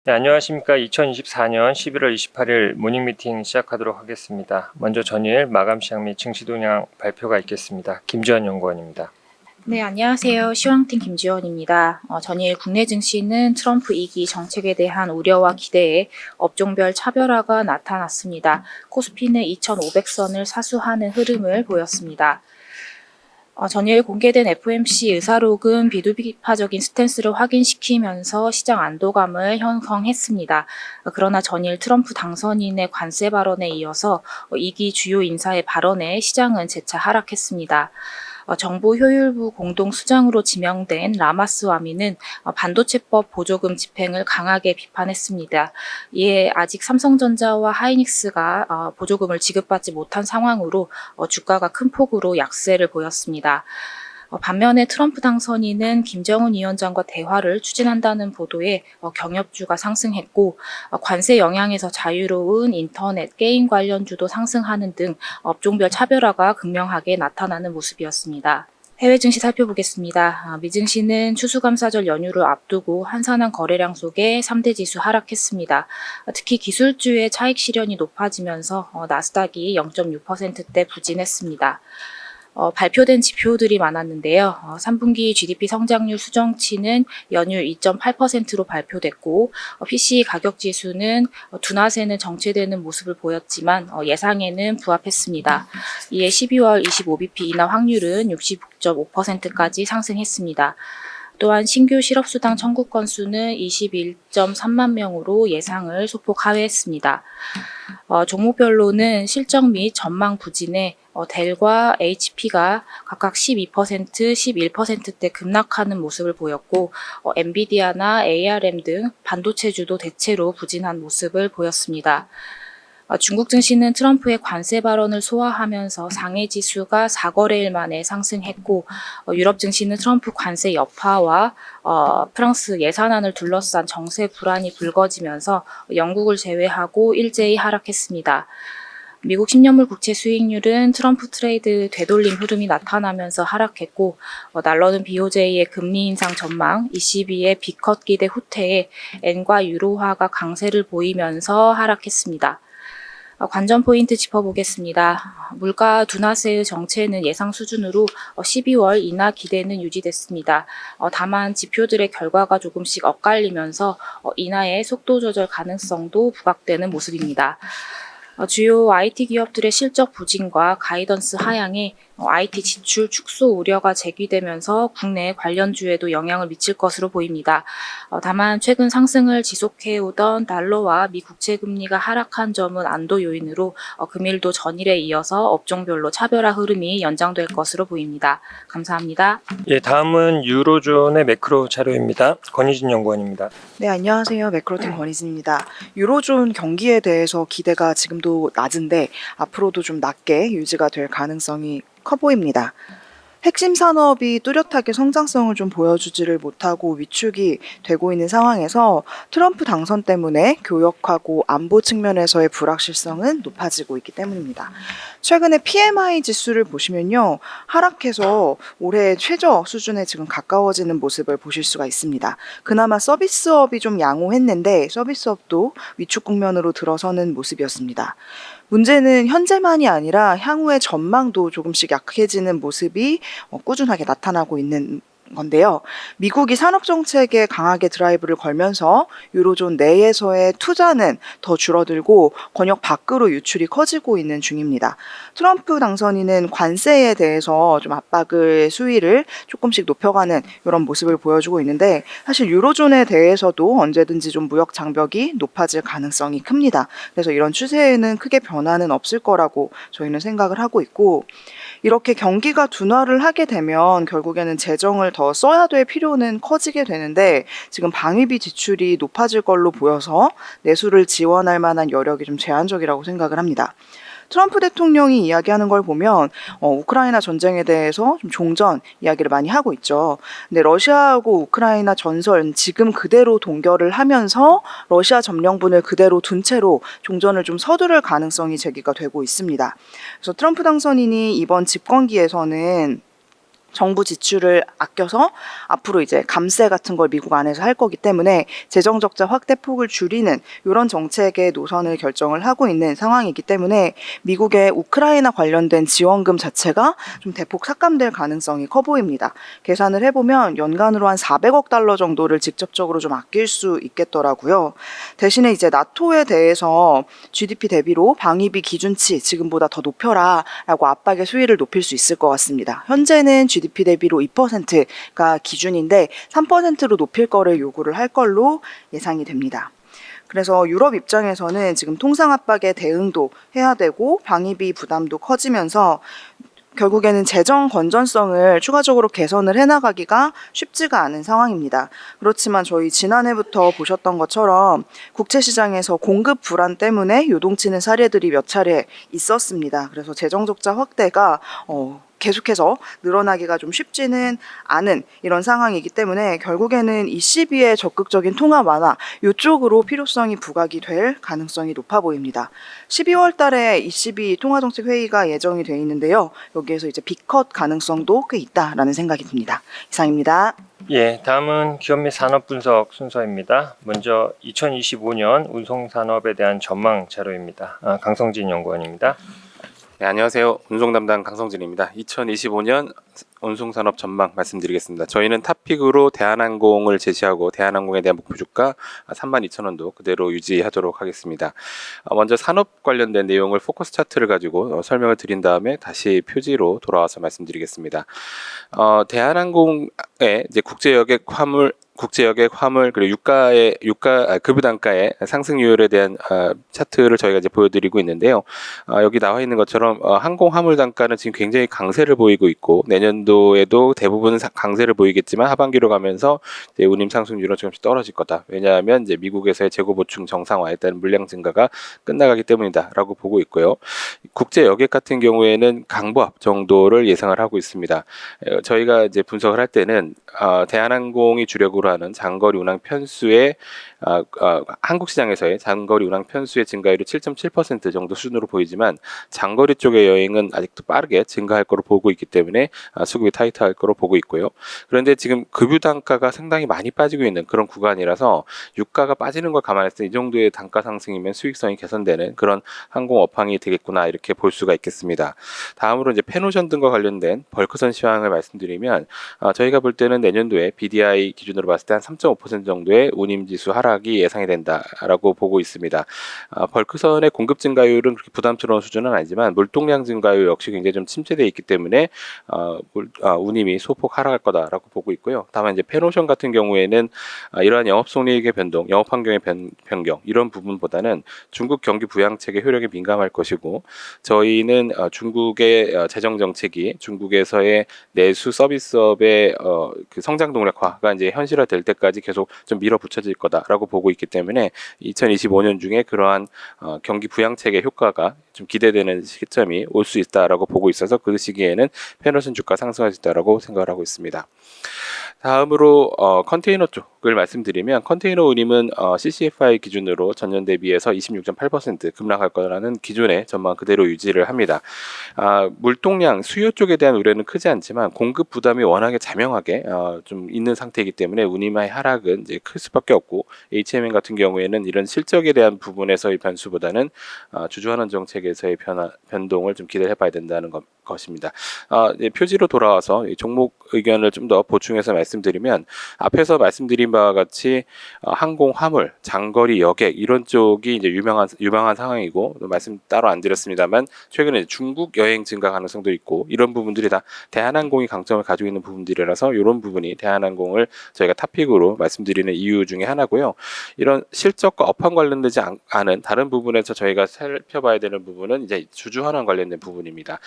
네, 안녕하십니까. 2024년 11월 28일 모닝 미팅 시작하도록 하겠습니다. 먼저 전일 마감 시장 및 증시 동향 발표가 있겠습니다. 김지원 연구원입니다. 네, 안녕하세요. 시황팀 김지원입니다. 전일 국내 증시는 트럼프 2기 정책에 대한 우려와 기대에 업종별 차별화가 나타났습니다. 코스피는 2,500선을 사수하는 흐름을 보였습니다. 전일 공개된 FOMC 의사록은 비둘기파적인 스탠스를 확인시키면서 시장 안도감을 형성했습니다. 그러나 전일 트럼프 당선인의 관세 발언에 이어서 2기 주요 인사의 발언에 시장은 재차 하락했습니다. 정부 효율부 공동수장으로 지명된 라마스와미는 반도체법 보조금 집행을 강하게 비판했습니다. 이에 아직 삼성전자와 하이닉스가 보조금을 지급받지 못한 상황으로 주가가 큰 폭으로 약세를 보였습니다. 반면에 트럼프 당선인은 김정은 위원장과 대화를 추진한다는 보도에 경협주가 상승했고, 관세 영향에서 자유로운 인터넷, 게임 관련주도 상승하는 등 업종별 차별화가 극명하게 나타나는 모습이었습니다. 해외 증시 살펴보겠습니다. 미증시는 추수감사절 연휴를 앞두고 한산한 거래량 속에 3대 지수 하락했습니다. 특히 기술주의 차익 실현이 높아지면서 나스닥이 0.6%대 부진했습니다. 발표된 지표들이 많았는데요. 3분기 GDP 성장률 수정치는 연율 2.8%로 발표됐고, PCE 가격 지수는 둔화세는 정체되는 모습을 보였지만 예상에는 부합했습니다. 이에 12월 25bp 인하 확률은 69.5%까지 상승했습니다. 또한 신규 실업수당 청구 건수는 21.3만 명으로 예상을 소폭 하회했습니다. 종목별로는 실적 및 전망 부진에 델과 HP가 각각 12%, 11%대 급락하는 모습을 보였고, 엔비디아나 ARM 등 반도체주도 대체로 부진한 모습을 보였습니다. 중국 증시는 트럼프의 관세 발언을 소화하면서 상해 지수가 4거래일 만에 상승했고, 유럽 증시는 트럼프 관세 여파와 프랑스 예산안을 둘러싼 정세 불안이 불거지면서 영국을 제외하고 일제히 하락했습니다. 미국 10년물 국채 수익률은 트럼프 트레이드 되돌림 흐름이 나타나면서 하락했고, 달러는 BOJ의 금리 인상 전망, ECB의 B컷 기대 후퇴에 엔과 유로화가 강세를 보이면서 하락했습니다. 관전 포인트 짚어보겠습니다. 물가 둔화세의 정체는 예상 수준으로 12월 인하 기대는 유지됐습니다. 다만 지표들의 결과가 조금씩 엇갈리면서 인하의 속도 조절 가능성도 부각되는 모습입니다. 주요 IT 기업들의 실적 부진과 가이던스 하향에 IT 지출 축소 우려가 제기되면서 국내 관련주에도 영향을 미칠 것으로 보입니다. 다만 최근 상승을 지속해오던 달러와 미 국채 금리가 하락한 점은 안도 요인으로 금일도 전일에 이어서 업종별로 차별화 흐름이 연장될 것으로 보입니다. 감사합니다. 예, 다음은 유로존의 매크로 자료입니다. 권희진 연구원입니다. 네, 안녕하세요. 매크로팀 권희진입니다. 유로존 경기에 대해서 기대가 지금도 낮은데 앞으로도 좀 낮게 유지가 될 가능성이 커 보입니다. 핵심 산업이 뚜렷하게 성장성을 좀 보여주지를 못하고 위축이 되고 있는 상황에서 트럼프 당선 때문에 교역하고 안보 측면에서의 불확실성은 높아지고 있기 때문입니다. 최근에 PMI 지수를 보시면요, 하락해서 올해 최저 수준에 지금 가까워지는 모습을 보실 수가 있습니다. 그나마 서비스업이 좀 양호했는데 서비스업도 위축 국면으로 들어서는 모습이었습니다. 문제는 현재만이 아니라 향후의 전망도 조금씩 약해지는 모습이 꾸준하게 나타나고 있는 건데요. 미국이 산업정책에 강하게 드라이브를 걸면서 유로존 내에서의 투자는 더 줄어들고 권역 밖으로 유출이 커지고 있는 중입니다. 트럼프 당선인은 관세에 대해서 좀 압박을 수위를 조금씩 높여가는 이런 모습을 보여주고 있는데, 사실 유로존에 대해서도 언제든지 좀 무역 장벽이 높아질 가능성이 큽니다. 그래서 이런 추세에는 크게 변화는 없을 거라고 저희는 생각을 하고 있고, 이렇게 경기가 둔화를 하게 되면 결국에는 재정을 더 써야 될 필요는 커지게 되는데, 지금 방위비 지출이 높아질 걸로 보여서 내수를 지원할 만한 여력이 좀 제한적이라고 생각을 합니다. 트럼프 대통령이 이야기하는 걸 보면 우크라이나 전쟁에 대해서 좀 종전 이야기를 많이 하고 있죠. 근데 러시아하고 우크라이나 전선 지금 그대로 동결을 하면서 러시아 점령군을 그대로 둔 채로 종전을 좀 서두를 가능성이 제기가 되고 있습니다. 그래서 트럼프 당선인이 이번 집권기에서는 정부 지출을 아껴서 앞으로 이제 감세 같은 걸 미국 안에서 할 거기 때문에 재정 적자 확대폭을 줄이는 이런 정책의 노선을 결정을 하고 있는 상황이기 때문에 미국의 우크라이나 관련된 지원금 자체가 좀 대폭 삭감될 가능성이 커 보입니다. 계산을 해보면 연간으로 한 400억 달러 정도를 직접적으로 좀 아낄 수 있겠더라고요. 대신에 이제 나토에 대해서 GDP 대비로 방위비 기준치 지금보다 더 높여라라고 압박의 수위를 높일 수 있을 것 같습니다. 현재는 GDP 대비로 2%가 기준인데 3%로 높일 거를 요구를 할 걸로 예상이 됩니다. 그래서 유럽 입장에서는 지금 통상 압박에 대응도 해야 되고 방위비 부담도 커지면서 결국에는 재정 건전성을 추가적으로 개선을 해나가기가 쉽지가 않은 상황입니다. 그렇지만 저희 지난해부터 보셨던 것처럼 국채시장에서 공급 불안 때문에 요동치는 사례들이 몇 차례 있었습니다. 그래서 재정 적자 확대가 계속해서 늘어나기가 좀 쉽지는 않은 이런 상황이기 때문에 결국에는 ECB의 적극적인 통화 완화 이쪽으로 필요성이 부각이 될 가능성이 높아 보입니다. 12월 달에 ECB 통화정책 회의가 예정이 돼 있는데요. 여기에서 이제 빅컷 가능성도 꽤 있다라는 생각이 듭니다. 이상입니다. 예, 다음은 기업 및 산업 분석 순서입니다. 먼저 2025년 운송산업에 대한 전망 자료입니다. 강성진 연구원입니다. 네, 안녕하세요. 운송 담당 강성진입니다. 2025년 운송산업 전망 말씀드리겠습니다. 저희는 탑픽으로 대한항공을 제시하고 대한항공에 대한 목표 주가 32,000원도 그대로 유지하도록 하겠습니다. 먼저 산업 관련된 내용을 포커스 차트를 가지고 설명을 드린 다음에 다시 표지로 돌아와서 말씀드리겠습니다. 대한항공의 이제 국제여객 화물 그리고 급유 단가의 상승률에 대한 차트를 저희가 이제 보여드리고 있는데요. 여기 나와 있는 것처럼 항공 화물 단가는 지금 굉장히 강세를 보이고 있고 내년도에도 대부분 강세를 보이겠지만 하반기로 가면서 이제 운임 상승률은 조금씩 떨어질 거다. 왜냐하면 이제 미국에서의 재고 보충 정상화에 따른 물량 증가가 끝나가기 때문이다라고 보고 있고요. 국제여객 같은 경우에는 강보합 정도를 예상을 하고 있습니다. 저희가 이제 분석을 할 때는 대한항공이 주력으로 하는 장거리 운항 편수의 한국 시장에서의 장거리 운항 편수의 증가율이 7.7% 정도 수준으로 보이지만 장거리 쪽의 여행은 아직도 빠르게 증가할 거로 보고 있기 때문에 수급이 타이트할 거로 보고 있고요. 그런데 지금 급유 단가가 상당히 많이 빠지고 있는 그런 구간이라서 유가가 빠지는 걸 감안했을 때 이 정도의 단가 상승이면 수익성이 개선되는 그런 항공 업황이 되겠구나 이렇게 볼 수가 있겠습니다. 다음으로 이제 펜오션 등과 관련된 벌크선 시황을 말씀드리면 저희가 볼 때는 내년도에 BDI 기준으로 봤을 때 한 3.5% 정도의 운임지수 하락이 예상이 된다라고 보고 있습니다. 벌크선의 공급 증가율은 그렇게 부담스러운 수준은 아니지만 물동량 증가율 역시 굉장히 좀 침체되어 있기 때문에 운임이 소폭 하락할 거다라고 보고 있고요. 다만 이제 펜오션 같은 경우에는 이러한 영업손익의 변동, 영업 환경의 변경 이런 부분보다는 중국 경기 부양책의 효력에 민감할 것이고 저희는 중국의 재정 정책이 중국에서의 내수 서비스업의 그 성장 동력화가 이제 현실화될 때까지 계속 좀 밀어붙여질 거다라고 보고 있기 때문에 2025년 중에 그러한 경기 부양책의 효과가 좀 기대되는 시점이 올 수 있다라고 보고 있어서 그 시기에는 펜오션 주가 상승할 수 있다라고 생각을 하고 있습니다. 다음으로 컨테이너 쪽을 말씀드리면 컨테이너 운임은 CCFI 기준으로 전년 대비해서 26.8% 급락할 거라는 기존의 전망 그대로 유지를 합니다. 물동량 수요 쪽에 대한 우려는 크지 않지만 공급 부담이 워낙에 자명하게 좀 있는 상태이기 때문에 운임의 하락은 이제 클 수밖에 없고 HMN 같은 경우에는 이런 실적에 대한 부분에서의 변수보다는 주주환원 정책에서의 변동을 좀 기대해봐야 된다는 것입니다. 표지로 돌아와서 종목 의견을 좀 더 보충해서 말씀드리면 앞에서 말씀드린 바와 같이 항공, 화물, 장거리, 여객 이런 쪽이 이제 유망한 상황이고 말씀 따로 안 드렸습니다만 최근에 중국 여행 증가 가능성도 있고 이런 부분들이 다 대한항공이 강점을 가지고 있는 부분들이라서 이런 부분이 대한항공을 저희가 탑픽으로 말씀드리는 이유 중에 하나고요. 이런 실적과 업황 관련되지 않은 다른 부분에서 저희가 살펴봐야 되는 부분은 이제 주주환원 관련된 부분입니다.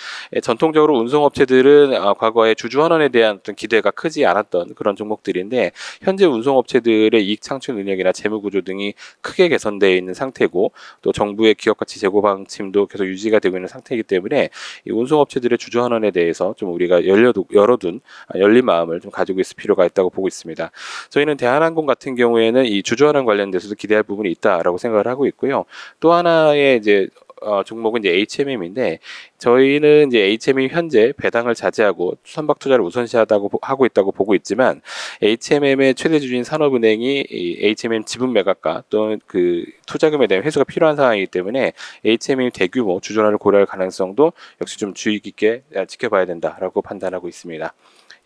전통적으로 운송업체들은 과거에 주주환원에 대한 어떤 기대가 크지 않았던 그런 종목들인데 현재 운송업체들의 이익 창출 능력이나 재무구조 등이 크게 개선되어 있는 상태고 또 정부의 기업가치 제고 방침도 계속 유지가 되고 있는 상태이기 때문에 이 운송업체들의 주주환원에 대해서 좀 우리가 열어둔 열린 마음을 좀 가지고 있을 필요가 있다고 보고 있습니다. 저희는 대한항공 같은 경우에는 이 주주환원 관련돼서도 기대할 부분이 있다라고 생각을 하고 있고요. 또 하나의 이제 종목은 이제 HMM인데 저희는 이제 HMM 현재 배당을 자제하고 선박 투자를 우선시하다고 하고 있다고 보고 있지만 HMM의 최대 주주인 산업은행이 이 HMM 지분 매각과 또는 그 투자금에 대한 회수가 필요한 상황이기 때문에 HMM 대규모 주전화를 고려할 가능성도 역시 좀 주의 깊게 지켜봐야 된다라고 판단하고 있습니다.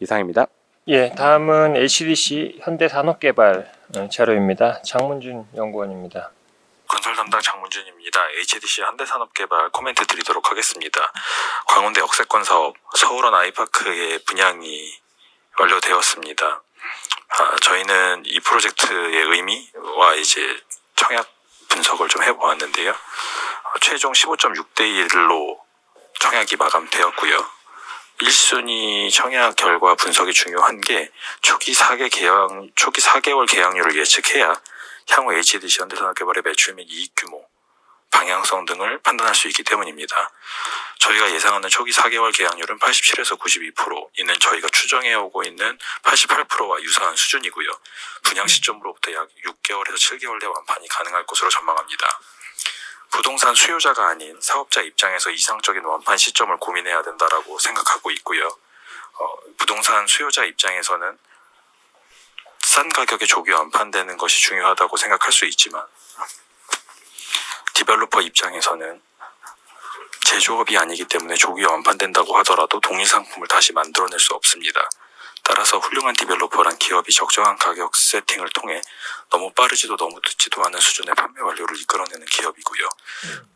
이상입니다. 예, 다음은 HDC 현대산업개발 자료입니다. 장문준 연구원입니다. 건설 담당 장문준입니다. HDC 현대산업개발 코멘트 드리도록 하겠습니다. 광운대 역세권 사업 서울원 아이파크의 분양이 완료되었습니다. 저희는 이 프로젝트의 의미와 이제 청약 분석을 좀 해보았는데요. 최종 15.6대 1로 청약이 마감되었고요. 1순위 청약 결과 분석이 중요한 게 초기 4개월 계약률을 예측해야 향후 HDC 현대산업개발의 매출 및 이익 규모, 방향성 등을 판단할 수 있기 때문입니다. 저희가 예상하는 초기 4개월 계약률은 87에서 92%, 이는 저희가 추정해오고 있는 88%와 유사한 수준이고요. 분양 시점으로부터 약 6개월에서 7개월 내 완판이 가능할 것으로 전망합니다. 부동산 수요자가 아닌 사업자 입장에서 이상적인 완판 시점을 고민해야 된다라고 생각하고 있고요. 부동산 수요자 입장에서는 싼 가격에 조기 완판되는 것이 중요하다고 생각할 수 있지만 디벨로퍼 입장에서는 제조업이 아니기 때문에 조기 완판된다고 하더라도 동일 상품을 다시 만들어낼 수 없습니다. 따라서 훌륭한 디벨로퍼란 기업이 적정한 가격 세팅을 통해 너무 빠르지도 너무 늦지도 않은 수준의 판매 완료를 이끌어내는 기업이고요.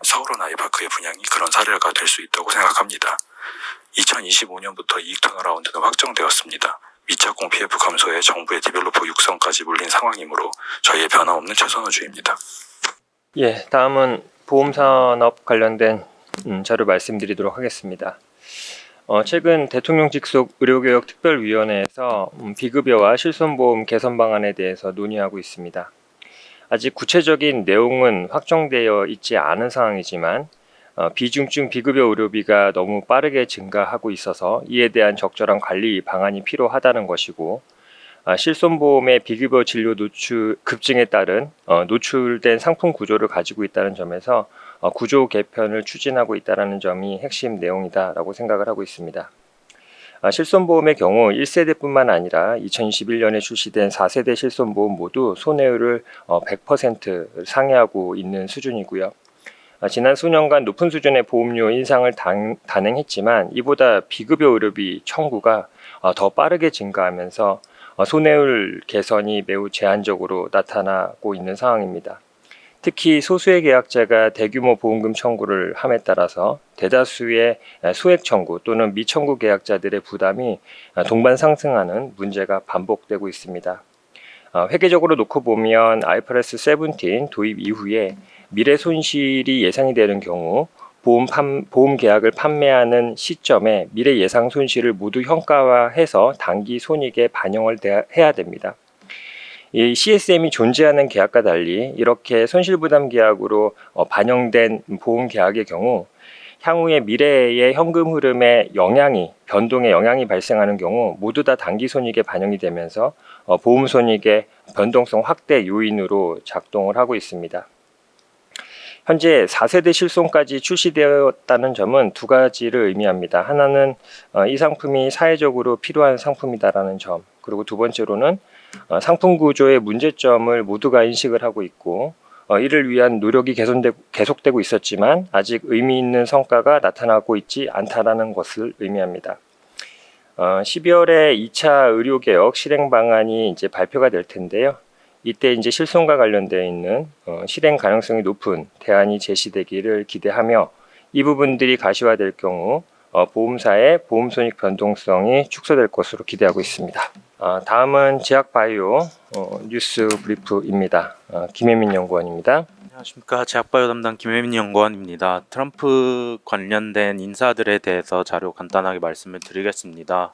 서울원 아이파크의 분양이 그런 사례가 될 수 있다고 생각합니다. 2025년부터 이익 턴어라운드는 확정되었습니다. 미착공 PF 감소에 정부의 디벨로퍼 육성까지 물린 상황이므로 저희의 변함없는 최선호주의입니다. 예, 다음은 보험산업 관련된 자료 말씀드리도록 하겠습니다. 최근 대통령 직속 의료개혁 특별위원회에서 비급여와 실손보험 개선 방안에 대해서 논의하고 있습니다. 아직 구체적인 내용은 확정되어 있지 않은 상황이지만 비중증 비급여 의료비가 너무 빠르게 증가하고 있어서 이에 대한 적절한 관리 방안이 필요하다는 것이고, 실손보험의 비급여 진료 노출 급증에 따른 노출된 상품 구조를 가지고 있다는 점에서 구조 개편을 추진하고 있다는 점이 핵심 내용이다라고 생각을 하고 있습니다. 실손보험의 경우 1세대뿐만 아니라 2021년에 출시된 4세대 실손보험 모두 손해율을 100% 상회하고 있는 수준이고요. 지난 수년간 높은 수준의 보험료 인상을 단행했지만 이보다 비급여 의료비 청구가 더 빠르게 증가하면서 손해율 개선이 매우 제한적으로 나타나고 있는 상황입니다. 특히 소수의 계약자가 대규모 보험금 청구를 함에 따라서 대다수의 소액 청구 또는 미청구 계약자들의 부담이 동반 상승하는 문제가 반복되고 있습니다. 회계적으로 놓고 보면 IFRS 17 도입 이후에 미래 손실이 예상이 되는 경우 보험 계약을 판매하는 시점에 미래 예상 손실을 모두 현가화해서 단기 손익에 반영을 해야 됩니다. 이 CSM이 존재하는 계약과 달리 이렇게 손실부담 계약으로 반영된 보험 계약의 경우 향후의 미래의 현금 흐름에 변동의 영향이 발생하는 경우 모두 다 단기 손익에 반영이 되면서 보험 손익의 변동성 확대 요인으로 작동을 하고 있습니다. 현재 4세대 실손까지 출시되었다는 점은 두 가지를 의미합니다. 하나는 이 상품이 사회적으로 필요한 상품이다라는 점, 그리고 두 번째로는 상품 구조의 문제점을 모두가 인식을 하고 있고 이를 위한 노력이 계속되고 있었지만 아직 의미 있는 성과가 나타나고 있지 않다라는 것을 의미합니다. 12월에 2차 의료개혁 실행 방안이 이제 발표가 될 텐데요. 이때 이제 실손과 관련되어 있는 실행 가능성이 높은 대안이 제시되기를 기대하며 이 부분들이 가시화될 경우 보험사의 보험 손익 변동성이 축소될 것으로 기대하고 있습니다. 다음은 제약바이오 뉴스 브리프입니다. 김혜민 연구원입니다. 안녕하십니까. 제약바이오 담당 김혜민 연구원입니다. 트럼프 관련된 인사들에 대해서 자료 간단하게 말씀을 드리겠습니다.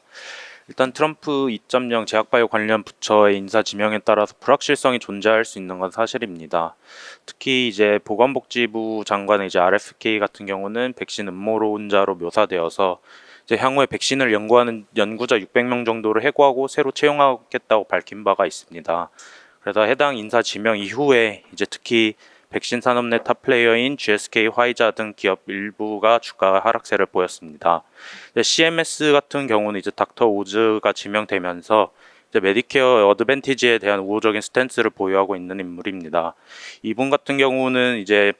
일단 트럼프 2.0 제약바이오 관련 부처의 인사 지명에 따라서 불확실성이 존재할 수 있는 건 사실입니다. 특히 이제 보건복지부 장관의 이제 RFK 같은 경우는 백신 음모론자로 묘사되어서 이제 향후에 백신을 연구하는 연구자 600명 정도를 해고하고 새로 채용하겠다고 밝힌 바가 있습니다. 그래서 해당 인사 지명 이후에 이제 특히 백신 산업 내 탑 플레이어인 GSK, 화이자 등 기업 일부가 주가 하락세를 보였습니다. CMS 같은 경우는 이제 닥터 오즈가 지명되면서 이제 메디케어 어드밴티지에 대한 우호적인 스탠스를 보유하고 있는 인물입니다. 이분 같은 경우는 이제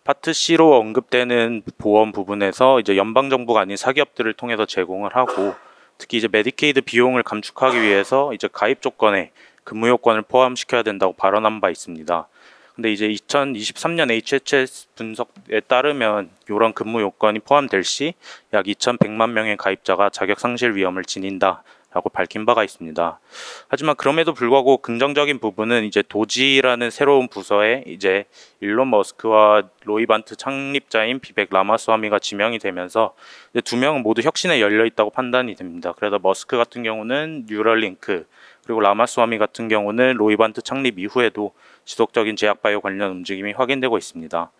파트 C로 언급되는 보험 부분에서 이제 연방 정부가 아닌 사기업들을 통해서 제공을 하고, 특히 이제 메디케이드 비용을 감축하기 위해서 이제 가입 조건에 근무 요건을 포함시켜야 된다고 발언한 바 있습니다. 근데 이제 2023년 HHS 분석에 따르면 이런 근무 요건이 포함될 시 약 2,100만 명의 가입자가 자격 상실 위험을 지닌다라고 밝힌 바가 있습니다. 하지만 그럼에도 불구하고 긍정적인 부분은 이제 도지라는 새로운 부서에 이제 일론 머스크와 로이반트 창립자인 비백 라마스와미가 지명이 되면서 이제 두 명은 모두 혁신에 열려 있다고 판단이 됩니다. 그래서 머스크 같은 경우는 뉴럴링크, 그리고 라마스와미 같은 경우는 로이반트 창립 이후에도 지속적인 제약바이오 관련 움직임이 확인되고 있습니다.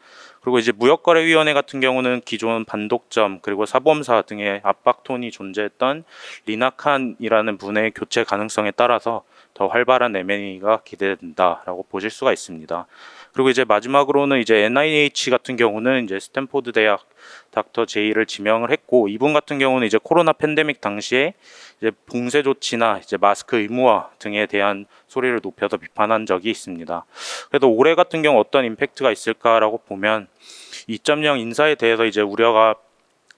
그리고 이제 무역거래위원회 같은 경우는 기존 반독점 그리고 사보험사 등의 압박톤이 존재했던 리나칸이라는 분의 교체 가능성에 따라서 더 활발한 M&A가 기대된다라고 보실 수가 있습니다. 그리고 이제 마지막으로는 이제 NIH 같은 경우는 이제 스탠포드 대학 닥터 제이를 지명을 했고, 이분 같은 경우는 이제 코로나 팬데믹 당시에 이제 봉쇄 조치나 이제 마스크 의무화 등에 대한 소리를 높여서 비판한 적이 있습니다. 그래도 올해 같은 경우 어떤 임팩트가 있을까라고 보면 2.0 인사에 대해서 이제 우려가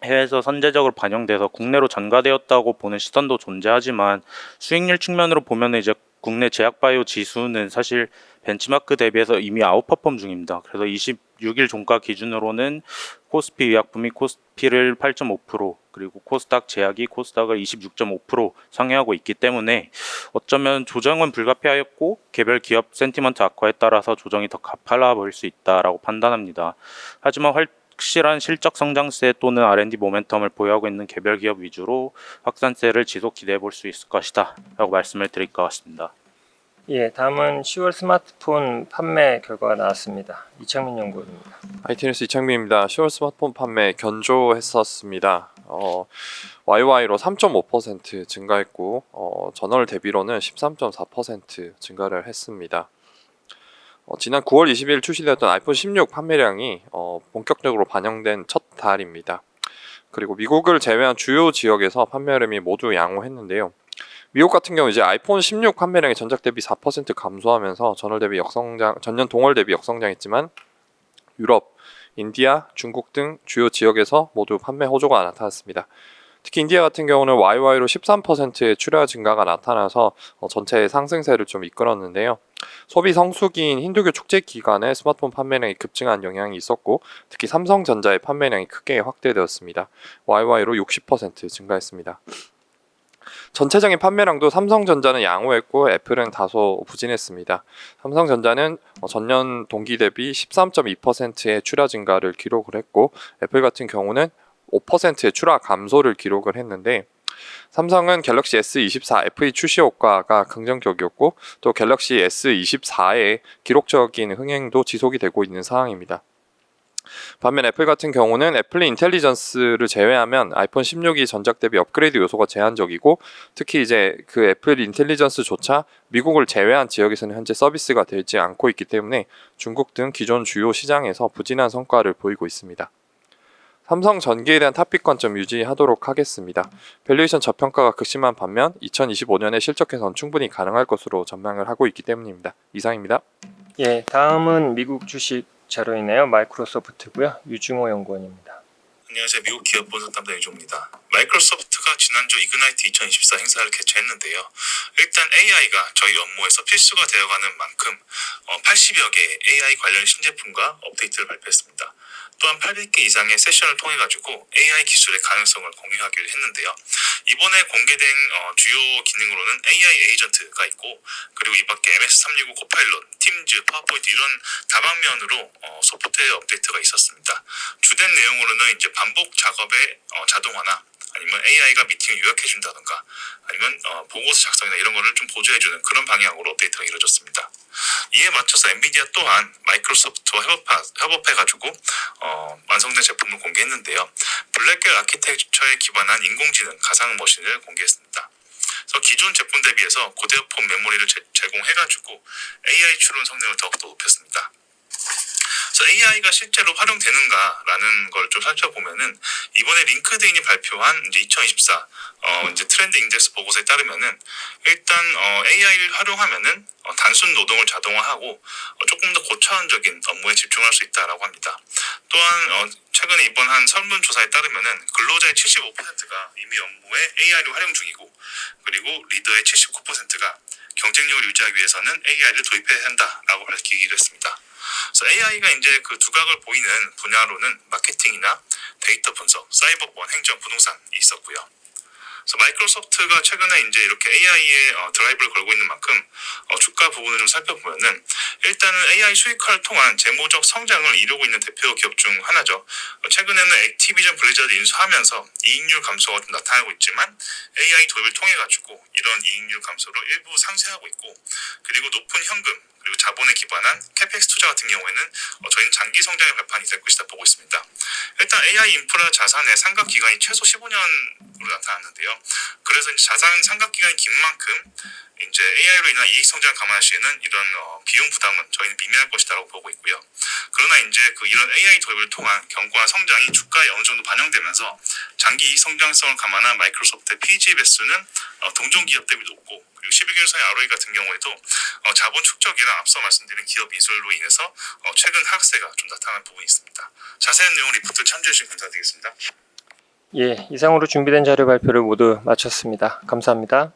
해외에서 선제적으로 반영돼서 국내로 전가되었다고 보는 시선도 존재하지만, 수익률 측면으로 보면 이제 국내 제약바이오 지수는 사실 벤치마크 대비해서 이미 아웃퍼폼 중입니다. 그래서 26일 종가 기준으로는 코스피 의약품이 코스피를 8.5%, 그리고 코스닥 제약이 코스닥을 26.5% 상회하고 있기 때문에 어쩌면 조정은 불가피하였고 개별 기업 센티먼트 악화에 따라서 조정이 더 가팔라 보일 수 있다라고 판단합니다. 하지만 확실한 실적 성장세 또는 R&D 모멘텀을 보유하고 있는 개별 기업 위주로 확산세를 지속 기대해 볼 수 있을 것이다 라고 말씀을 드릴 것 같습니다. 예, 다음은 10월 스마트폰 판매 결과가 나왔습니다. 이창민 연구원입니다. IT뉴스 이창민입니다. 10월 스마트폰 판매 견조했었습니다. YY로 3.5% 증가했고 전월 대비로는 13.4% 증가를 했습니다. 지난 9월 20일 출시되었던 아이폰 16 판매량이 본격적으로 반영된 첫 달입니다. 그리고 미국을 제외한 주요 지역에서 판매량이 모두 양호했는데요. 미국 같은 경우 이제 아이폰 16 판매량이 전작 대비 4% 감소하면서 전년 동월 대비 역성장했지만, 유럽, 인디아, 중국 등 주요 지역에서 모두 판매 호조가 나타났습니다. 특히 인디아 같은 경우는 YY로 13%의 출하 증가가 나타나서 전체의 상승세를 좀 이끌었는데요. 소비 성수기인 힌두교 축제 기간에 스마트폰 판매량이 급증한 영향이 있었고, 특히 삼성전자의 판매량이 크게 확대되었습니다. YY로 60% 증가했습니다. 전체적인 판매량도 삼성전자는 양호했고 애플은 다소 부진했습니다. 삼성전자는 전년 동기 대비 13.2%의 출하 증가를 기록을 했고, 애플 같은 경우는 5%의 출하 감소를 기록을 했는데, 삼성은 갤럭시 S24 FE 출시 효과가 긍정적이었고, 또 갤럭시 S24의 기록적인 흥행도 지속이 되고 있는 상황입니다. 반면 애플 같은 경우는 애플 인텔리전스를 제외하면 아이폰 16이 전작 대비 업그레이드 요소가 제한적이고, 특히 이제 그 애플 인텔리전스조차 미국을 제외한 지역에서는 현재 서비스가 되지 않고 있기 때문에 중국 등 기존 주요 시장에서 부진한 성과를 보이고 있습니다. 삼성 전기에 대한 탑픽관점 유지하도록 하겠습니다. 밸류에이션 저평가가 극심한 반면 2025년에 실적 개선 충분히 가능할 것으로 전망을 하고 있기 때문입니다. 이상입니다. 예, 다음은 미국 주식 자료이네요. 마이크로소프트고요. 유중호 연구원입니다. 안녕하세요. 미국 기업 분석 담당 유종입니다. 마이크로소프트가 지난주 이그나이트 2024 행사를 개최했는데요. 일단 AI가 저희 업무에서 필수가 되어가는 만큼 80여 개의 AI 관련 신제품과 업데이트를 발표했습니다. 또한 800개 이상의 세션을 통해 가지고 AI 기술의 가능성을 공유하기로 했는데요. 이번에 공개된 주요 기능으로는 AI 에이전트가 있고, 그리고 이 밖에 MS365 코파일럿, 팀즈, 파워포인트 이런 다방면으로 소프트웨어 업데이트가 있었습니다. 주된 내용으로는 이제 반복 작업의 자동화나 아니면 AI가 미팅을 요약해준다던가 아니면 보고서 작성이나 이런 거를 좀 보조해주는 그런 방향으로 업데이트가 이루어졌습니다. 이에 맞춰서 엔비디아 또한 마이크로소프트와 협업해가지고 완성된 제품을 공개했는데요. 블랙웰 아키텍처에 기반한 인공지능 가상 머신을 공개했습니다. 그래서 기존 제품 대비해서 고대역폭 메모리를 제공해가지고 AI 추론 성능을 더욱더 높였습니다. 그래서 AI가 실제로 활용되는가라는 걸 좀 살펴보면은 이번에 링크드인이 발표한 이제 2024 이제 트렌드 인덱스 보고서에 따르면은 일단 AI를 활용하면은 단순 노동을 자동화하고 조금 더 고차원적인 업무에 집중할 수 있다라고 합니다. 또한 최근에 이번 한 설문조사에 따르면은 근로자의 75%가 이미 업무에 AI를 활용 중이고, 그리고 리더의 79%가 경쟁력을 유지하기 위해서는 AI를 도입해야 한다라고 밝히기도 했습니다. 그래서 AI가 이제 그 두각을 보이는 분야로는 마케팅이나 데이터 분석, 사이버보안, 행정, 부동산이 있었고요. 그래서 마이크로소프트가 최근에 이제 이렇게 AI에 드라이브를 걸고 있는 만큼 주가 부분을 좀 살펴보면은 일단은 AI 수익화를 통한 재무적 성장을 이루고 있는 대표 기업 중 하나죠. 최근에는 액티비전 블리자드 인수하면서 이익률 감소가 좀 나타나고 있지만 AI 도입을 통해 가지고 이런 이익률 감소로 일부 상쇄하고 있고, 그리고 높은 현금 그리고 자본에 기반한 캐펙스 투자 같은 경우에는 저희는 장기 성장의 발판이 될 것이다 보고 있습니다. 일단 AI 인프라 자산의 상각 기간이 최소 15년으로 나타났는데요. 그래서 이제 자산 상각 기간이 긴 만큼 이제 AI로 인한 이익 성장을 감안할 시에는 이런 비용 부담은 저희는 미미할 것이다라고 보고 있고요. 그러나 이제 이런 AI 도입을 통한 견고한 성장이 주가에 어느 정도 반영되면서 장기 이익 성장성을 감안한 마이크로소프트의 PE 배수는 동종 기업 대비 높고, 그리고 12개월 사이 ROE 같은 경우에도 자본 축적이랑 앞서 말씀드린 기업 인수로 인해서 최근 하락세가 좀 나타난 부분이 있습니다. 자세한 내용 리포트 참조해 주신 감사드리겠습니다. 예, 이상으로 준비된 자료 발표를 모두 마쳤습니다. 감사합니다.